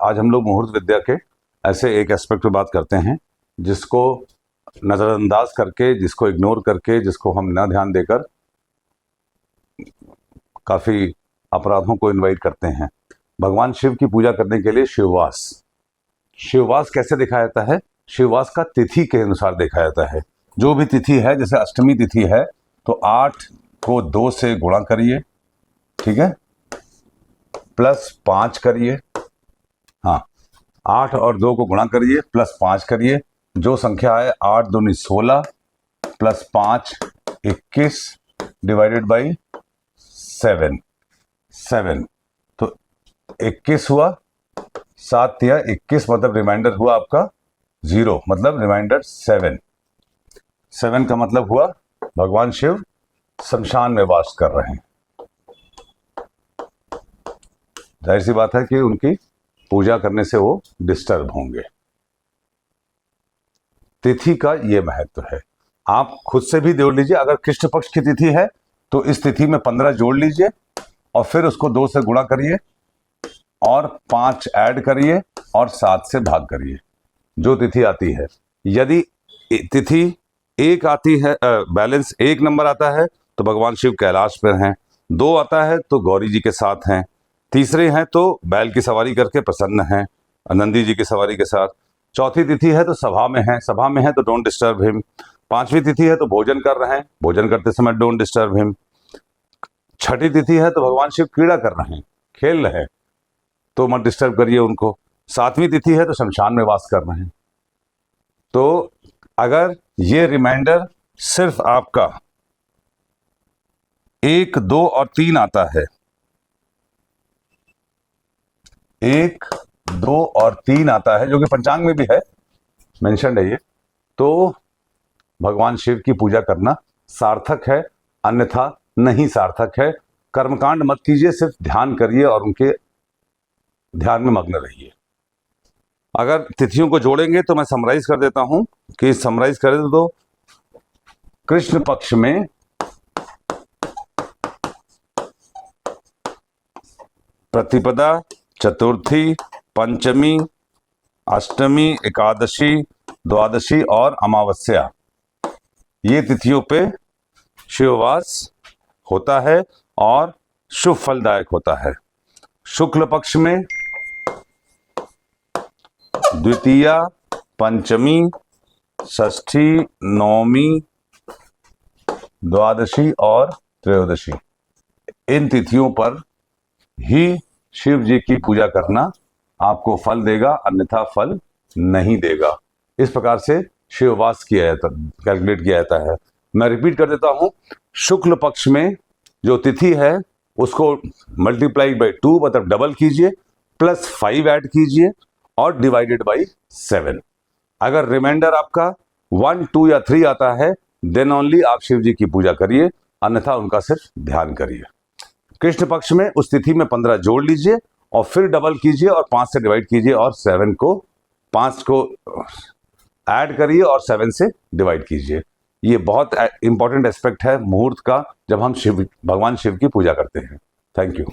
आज हम लोग मुहूर्त विद्या के ऐसे एक एस्पेक्ट पे बात करते हैं जिसको नज़रअंदाज करके, जिसको इग्नोर करके, जिसको हम न ध्यान देकर काफ़ी अपराधों को इन्वाइट करते हैं। भगवान शिव की पूजा करने के लिए शिववास। शिववास कैसे देखा जाता है? शिववास का तिथि के अनुसार देखा जाता है। जो भी तिथि है, जैसे अष्टमी तिथि है तो 8 को 2 से गुणा करिए, ठीक है, प्लस 5 करिए। हाँ, 8 और 2 को गुणा करिए, प्लस 5 करिए। जो संख्या है 8 दूनी 16 प्लस 5 21 डिवाइडेड बाई 7 तो 21 हुआ, 7 या 21 मतलब रिमाइंडर हुआ आपका 0, मतलब रिमाइंडर 7 का मतलब हुआ भगवान शिव शमशान में वास कर रहे हैं। जाहिर सी बात है कि उनकी पूजा करने से वो डिस्टर्ब होंगे। तिथि का ये महत्व है। आप खुद से भी जोड़ लीजिए। अगर कृष्ण पक्ष की तिथि है तो इस तिथि में 15 जोड़ लीजिए और फिर उसको 2 से गुणा करिए और 5 ऐड करिए और 7 से भाग करिए जो तिथि आती है। यदि तिथि 1 आती है, बैलेंस 1 नंबर आता है तो भगवान शिव कैलाश पर हैं। 2 आता है तो गौरी जी के साथ हैं। तीसरे हैं तो बैल की सवारी करके प्रसन्न हैं नंदी जी की सवारी के साथ। चौथी तिथि है तो सभा में है तो डोंट डिस्टर्ब हिम। 5वीं तिथि है तो भोजन कर रहे हैं, भोजन करते समय डोंट डिस्टर्ब हिम। 6ठी तिथि है तो भगवान शिव क्रीड़ा कर रहे हैं, खेल रहे हैं, तो मत डिस्टर्ब करिए उनको। 7वीं तिथि है तो शमशान में वास कर रहे हैं। तो अगर ये रिमाइंडर सिर्फ आपका 1, 2 और 3 आता है, 1, 2 और 3 आता है, जो कि पंचांग में भी है, मेंशन है ये, तो भगवान शिव की पूजा करना सार्थक है, अन्यथा नहीं सार्थक है। कर्मकांड मत कीजिए, सिर्फ ध्यान करिए और उनके ध्यान में मग्न रहिए। अगर तिथियों को जोड़ेंगे तो मैं समराइज कर देता हूं कि समराइज करें तो कृष्ण पक्ष में प्रतिपदा, चतुर्थी, पंचमी, अष्टमी, एकादशी, द्वादशी और अमावस्या, ये तिथियों पे शिववास होता है और शुभ फलदायक होता है। शुक्ल पक्ष में द्वितीया, पंचमी, षष्ठी, नवमी, द्वादशी और त्रयोदशी, इन तिथियों पर ही शिव जी की पूजा करना आपको फल देगा, अन्यथा फल नहीं देगा। इस प्रकार से शिववास किया जाता, कैलकुलेट किया जाता है। मैं रिपीट कर देता हूं, शुक्ल पक्ष में जो तिथि है उसको मल्टीप्लाई बाई 2 मतलब डबल कीजिए, प्लस 5 ऐड कीजिए और डिवाइडेड बाई 7। अगर रिमाइंडर आपका 1, 2 या 3 आता है देन ओनली आप शिव जी की पूजा करिए, अन्यथा उनका सिर्फ ध्यान करिए। कृष्ण पक्ष में उस तिथि में 15 जोड़ लीजिए और फिर डबल कीजिए और 5 से डिवाइड कीजिए और 5 को ऐड करिए और 7 से डिवाइड कीजिए। ये बहुत इंपॉर्टेंट एस्पेक्ट है मुहूर्त का जब हम भगवान शिव की पूजा करते हैं। Thank you.